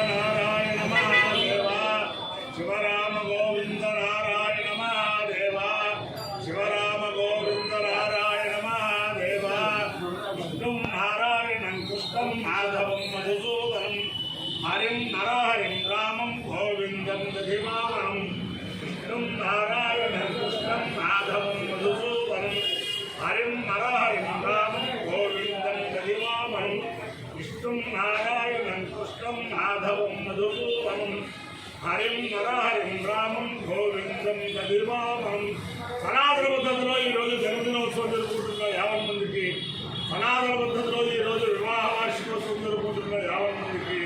నారాయణ మహాదేవ శివరామ గోవింద నారాయణ మహాదేవ శివరామ గోవింద నారాయణ మహాదేవ విష్ణుం నారాయణం కృష్ణం మాధవం మధుసూదనం హరిం నరహరిం రామం గోవిందం దధిమావనం విష్ణుం నారాయణం కృష్ణం మాధవం మధుసూదనం హరిం నరహరిం రామం గోవిందం దధిమావనం విష్ణుం నారాయణం కృష్ణం మాధవం మధుసూదనం హరిం నరహరిం రామం గోవిందం దధిమావనం. సనాతన పద్ధతిలో ఈరోజు జన్మదినోత్సవం జరుపుకుంటున్న 50 మందికి, సనాతన పద్ధతిలో ఈరోజు వివాహ వార్షికోత్సవం జరుపుకుంటున్న 50 మందికి,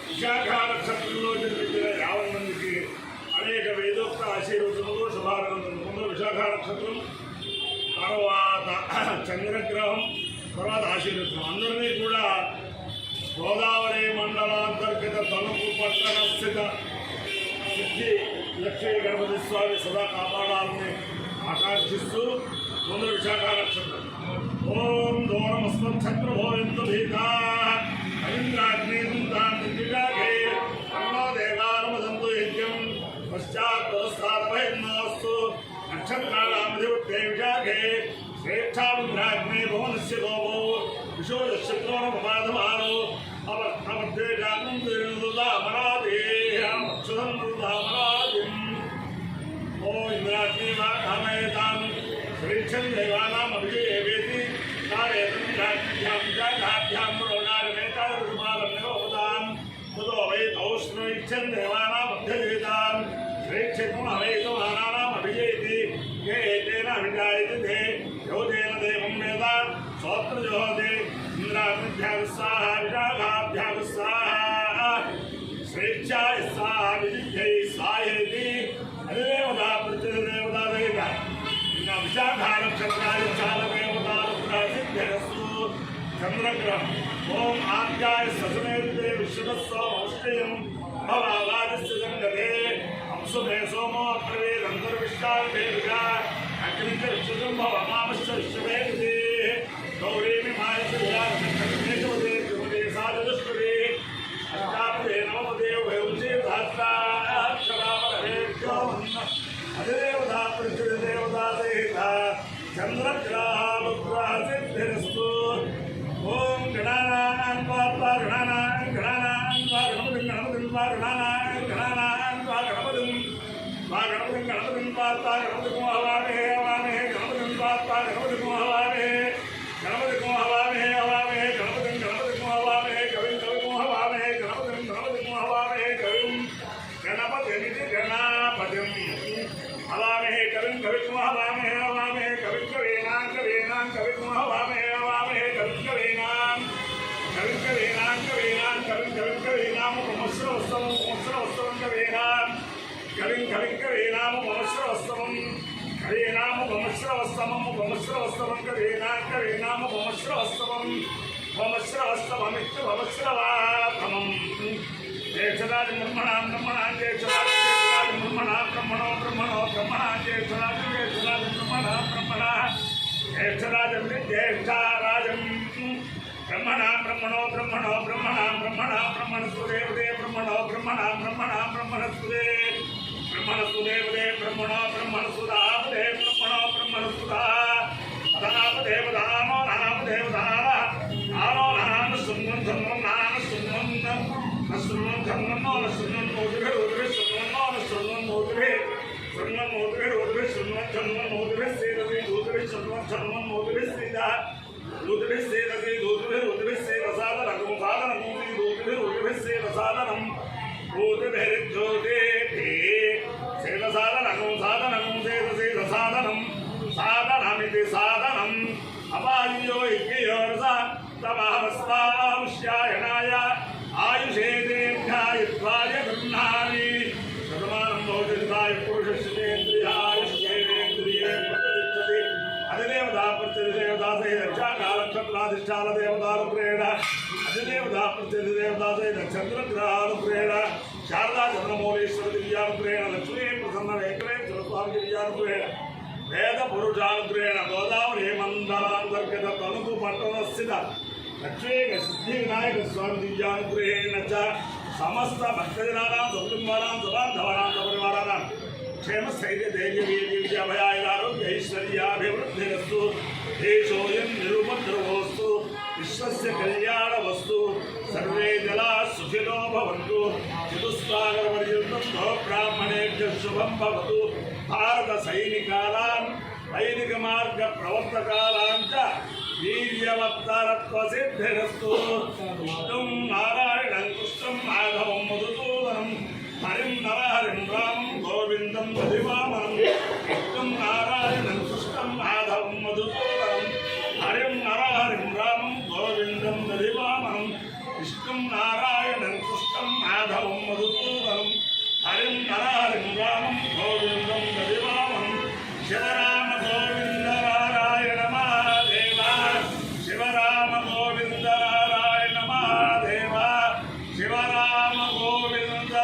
విశాఖ నక్షత్రంలో జన్మించిన 50 మందికి అనేక వేదోక్త ఆశీర్వచనలు శుభాకాంక్షలు. విశాఖ నక్షత్రం తర్వాత చంద్రగ్రహం తర్వాత ఆశీర్వచనం అందరినీ కూడా గోదావరి మండలాంతర్గత తణుకు పట్టణ స్థిత సిద్ధి లక్ష్మీ గణపతి స్వామి సదా కాపాడాలని ఆకాంక్షిస్తూ ముందు విశాఖ నక్షత్రం. ఓం దూరమస్మచ్చక్రభోయంతు భీతా అవింద్రాగ్నిదాగే అన్నో దేవారమదంతు యజ్ఞం పశ్చాత్తస్తు నక్షత్రాధిపత్తే విశాఖే శ్రేష్టావింద్రాగ్నే భువనస్య గోపో విశోదశక్రోణమాధమానో అవర్థమధ్యే జాగృతిమరాదేహమరాదేం. ఓ ఇంద్రాగ్ని వామయతాం శ్రేష్టం దేవానాం అభిజయేవేతి నారేతాభ్యాం రోణారమేతారుమాలమేవదాం ముదో వైతౌష్ణ ఇచ్చం దేవానాం అభ్యజేతాం శ్రేక్షం అవైతమానానాం అభిజయతి ఏ ఏతేన అభిజాయతి తే యోదేన దేవం వేద సోత్రజోదే ఇంద్రాభ్యాం స్వాహ విశాఖాభ్యాం స్వాహ స్వేచ్ఛాయ స్వాహ విజిత్యై స్వాహేతి అదేవదా ప్రతిదేవతా దేవ ఇంకా విశాఖ నక్షత్రాయ చాలదేవతాలు ప్రసిద్ధిరస్తు. చంద్రగ్రహం ఓం ఆజ్ఞాయ ససమేతే విశ్వస్వామౌష్ట్యం భవావాదిస్య సంగతే అంశుభే సోమో అప్రవేదంతర్విష్టావేదిగా అగ్నిచ విశ్వం భవమామశ్చ విశ్వవేది గౌరీమి మాయశ్రీయాదేశవదే త్రిపదే సాధుష్పదే అష్టాపదే నవపదే వయోజే సహస్రాక్షరాపరేభ్యో అధిదేవతా ప్రతిదేవతా సహిత చంద్రగ్రహానుగ్రహ సిద్ధిరస్తు. ఓం గణానాం వార్తా గణానాం గణానాం వా గణపతిం గణపతిం వా గణానాం గణానాం వా గణపతిం వా గణపతిం గణపతిం వార్తా గణపతిం హవామహే హవామహే గణపతిం వార్తా గణపతిం హవామహే గణపతిం హవామహే హవామహే గణపతిం గణపతిం హవామహే కవిం కవిం హవామహే గణపతిం గణపతిం హవామహే కవిం గణపతిమితి గణాపతిం హవామహే కవిం కవిం హవామహే హవామహే కవిం కవీనాం కవీనాం కవిం హవామహే హవామహే కవిం కవీనాం కవిం కవీనాం కవీనాం కవిం కవిం కవీనాం పుమస్రవస్తవం పుమస్రవస్తవం కవీనాం కవిం కవిం కవీనాం పుమస్రవస్తవం కవీనాం పుమస్రవస్తవం పుమస్రవస్తవం కవీనాం కవీనాం పుమస్రవస్తవం పుమస్రవస్తవమిత్య పుమస్రవాతమం. జయచరాజ బ్రహ్మణాం బ్రహ్మణాం జయచరాజ బ్రహ్మణాం బ్రహ్మణో బ్రహ్మణో బ్రహ్మణాం జయచరాజ జయచరాజ బ్రహ్మణాం బ్రహ్మణా జయచరాజం జ్యేష్ఠారాజం బ్రహ్మణాం బ్రహ్మణో బ్రహ్మణో బ్రహ్మణాం బ్రహ్మణాం బ్రహ్మణసుదేవదే బ్రహ్మణో బ్రహ్మణాం బ్రహ్మణాం బ్రహ్మణసుదే బ్రహ్మణసుదేవదే బ్రహ్మణో బ్రహ్మణసుదాపదే బ్రహ్మణో బ్రహ్మణసుదా అదనాపదేవదానో నానాపదేవదాన ఆనో నాన సున్నం ధన్వం నాన సున్నం నసున్నం ధన్వన్నో నసున్నం మోదిభే ఉదిభే సున్వన్నో నసున్నం మోదిభే సున్నం మోదిభే ఉదిభే సున్నం ధన్వం మోదిభే సేదవి ఉదిభే సున్నం ధన్వం మోదిభే సేదా ఉదిభే సేదవి ఉదిభే ఉదిభే సేద సాధనం సాధనం ఉదిభే ఉదిభే సేద సాధనం ఉదిభే జ్యోతే సేద సాధనం సాధనం సేద సేద సాధనం సాధనమితి సాధనం అపాయ్యో ఇక్యోర్స తమహమస్తాముష్యాయనాయ ఆయుషే దీర్ఘాయుత్వాయ గృహ్ణామి శతమానం భవతిర్దాయ పురుషేంద్రియాయుష్యేంద్రియే ప్రతిష్టతి. అధిదేవతా ప్రత్యధిదేవతా సహిత విశాఖానక్షత్రాధిష్టాన దేవతాలు ప్రేణ అధిదేవతా ప్రత్యధిదేవతా సహిత చంద్రగ్రహాలు ప్రేణ శారదా చంద్రమౌళీశ్వర దివ్యాలు ప్రేణ లక్ష్మీ ప్రసన్న వెంకటేశ్వర స్వామి దివ్యాలు ప్రేణ వేద పురుషాగ్రేణ గోదావరి మండలాంతర్గత తణుకు పట్టణ స్థిత లక్ష్మీ సిద్ధి వినాయక స్వామి దివ్యానుగ్రహేణ సమస్త భక్తజనానాం కుటుంబానాం సుబాంధవానాం పరివారానాం క్షేమ స్థైర్య ధైర్య వీర్య విజయభయాయురారోగ్య ఐశ్వర్యాభివృద్ధిరస్తు దేశోయం నిరుపద్రవోస్తు విశ్వస్య కళ్యాణవస్తు సర్వే జలా సుఖినో భవంతు చతుస్సాగరపర్యంతం బ్రాహ్మణేభ్యః శుభం భవతు భారత సైనికానాం వైదిక మార్గ ప్రవర్తకానాం చ వీర్యవత్తరత్వ సిద్ధిరస్తు విష్ణుం నారాయణం కృష్ణం మాధవం మధుసూదనం హరిం నరహరిం రామం గోవిందం దధివామనం విష్ణుం నారాయణం కృష్ణం మాధవం మధుసూదనం హరిం నరహరిం రామం గోవిందం దధివామనం విష్ణుం నారాయణం కృష్ణం మాధవం మధుసూదనం హరిం నరహరిం రామం గోవిందం దధివామనం శివరామ గోవింద నారాయణ మహాదేవ శివరామ గోవింద నారాయణ మహాదేవ శివరామ గోవింద